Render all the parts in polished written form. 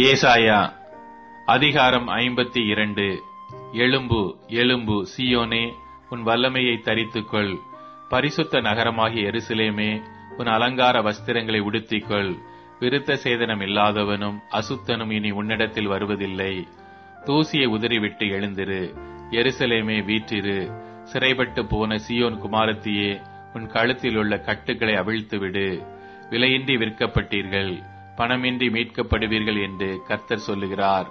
ஏசாயா அதிகாரம் 52. எழும்பு எழும்பு சீயோனே, உன் வல்லமையை தரித்துக்கொள். பரிசுத்த நகரமாகிய எருசலேமே, உன் அலங்கார வஸ்திரங்களை உடுத்திக்கொள். விருத்த சேதனம் இல்லாதவனும் அசுத்தனும் இனி உன்னிடத்தில் வருவதில்லை. தூசியை உதறிவிட்டு எழுந்திரு, எருசலேமே வீற்றிரு. சிறைப்பட்டு போன சீயோன் குமாரத்தியே, உன் கழுத்தில் உள்ள கட்டுக்களை அவிழ்த்துவிடு. விலையின்றி விற்கப்பட்டீர்கள், பணமின்றி மீட்கப்படுவீர்கள் என்று கர்த்தர் சொல்லுகிறார்.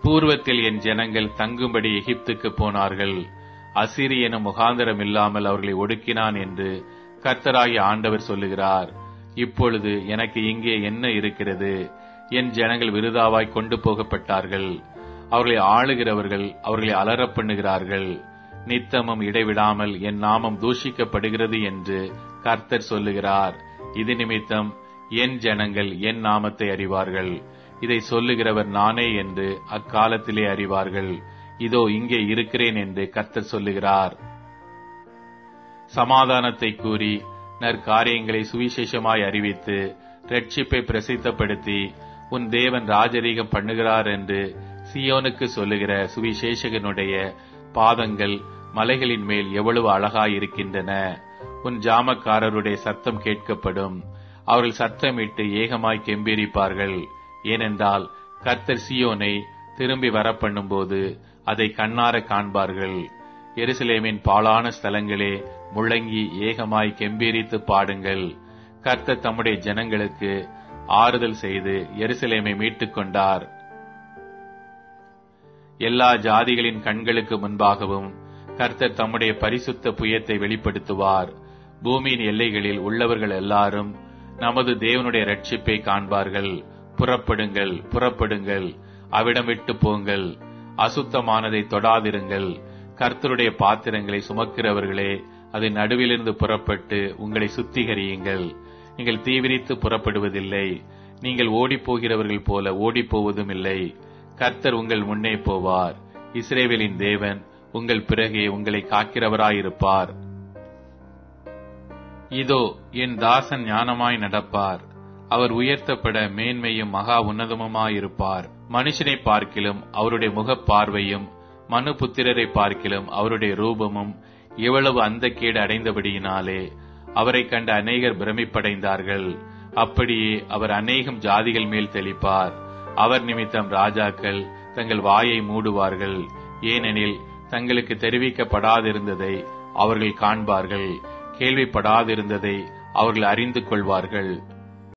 பூர்வத்தில் என் ஜனங்கள் தங்கும்படி எகிப்துக்கு போனார்கள். அசீரியனும் முகாந்தரம் இல்லாமல் அவர்களை ஒடுக்கினான் என்று கர்த்தராகிய ஆண்டவர் சொல்லுகிறார். இப்பொழுது எனக்கு இங்கே என்ன இருக்கிறது? என் ஜனங்கள் விருதாவாய் கொண்டு போகப்பட்டார்கள். அவர்களை ஆளுகிறவர்கள் அவர்களை அலறப் பண்ணுகிறார்கள். நித்தமும் இடைவிடாமல் என் நாமம் தூஷிக்கப்படுகிறது என்று கர்த்தர் சொல்லுகிறார். இது நிமித்தம் என் ஜனங்கள் என் நாமத்தை அறிவார்கள். இதை சொல்லுகிறவர் நானே என்று அக்காலத்திலே அறிவார்கள். இதோ இங்கே இருக்கிறேன் என்று கர்த்தர் சொல்லுகிறார். சமாதானத்தை கூறி நற்காரியங்களை சுவிசேஷமாய் அறிவித்து இரட்சிப்பை பிரசித்தப்படுத்தி உன் தேவன் ராஜரீகம் பண்ணுகிறார் என்று சீயோனுக்கு சொல்லுகிற சுவிசேஷகனுடைய பாதங்கள் மலைகளின் மேல் எவ்வளவு அழகாயிருக்கின்றன. உன் ஜாமக்காரருடைய சத்தம் கேட்கப்படும். அவர்கள் சத்தமிட்டு ஏகமாய் கெம்பீரிப்பார்கள். ஏனென்றால் கர்த்தர் சீயோனை திரும்பி வரப்பண்ணும்போது அதை கண்ணார காண்பார்கள். எருசலேமின் பாழான ஸ்தலங்களே, முழங்கி ஏகமாய் கெம்பீரித்து பாடுங்கள். கர்த்தர் தம்முடைய ஜனங்களுக்கு ஆறுதல் செய்து எருசலேமை மீட்டுக் கொண்டார். எல்லா ஜாதிகளின் கண்களுக்கு முன்பாகவும் கர்த்தர் தம்முடைய பரிசுத்த புயத்தை வெளிப்படுத்துவார். பூமியின் எல்லைகளில் உள்ளவர்கள் எல்லாரும் நமது தேவனுடைய இரட்சிப்பை காண்பார்கள். புறப்படுங்கள், புறப்படுங்கள், அவிடம் விட்டு போங்கள். அசுத்தமானதை தொடாதிருங்கள். கர்த்தருடைய பாத்திரங்களை சுமக்கிறவர்களே, அது நடுவிலிருந்து புறப்பட்டு உங்களை சுத்திகரியுங்கள். நீங்கள் தீவிரித்து புறப்படுவதில்லை. நீங்கள் ஓடிப்போகிறவர்கள் போல ஓடிப்போவதும் இல்லை. கர்த்தர் உங்கள் முன்னே போவார். இஸ்ரவேலின் தேவன் உங்கள் பிறகே உங்களை காக்கிறவராயிருப்பார். இதோ என் தாசன் ஞானமாய் நடப்பார். அவர் உயர்த்தப்பட மேன்மையும் மகா உன்னதமுமாயிருப்பார். மனுஷனை பார்க்கிலும் அவருடைய முகப்பார்வையும் மனுபுத்திரரை பார்க்கிலும் அவருடைய ரூபமும் எவ்வளவு அந்தக்கேடு அடைந்தபடியினாலே அவரை கண்ட அநேகர் பிரமிப்படைந்தார்கள். அப்படியே அவர் அநேகம் ஜாதிகள் மேல் தெளிப்பார். அவர் நிமித்தம் ராஜாக்கள் தங்கள் வாயை மூடுவார்கள். ஏனெனில் தங்களுக்கு தெரிவிக்கப்படாதிருந்ததை அவர்கள் காண்பார்கள், கேள்விப்படாதிருந்ததை அவர்கள் அறிந்து கொள்வார்கள்.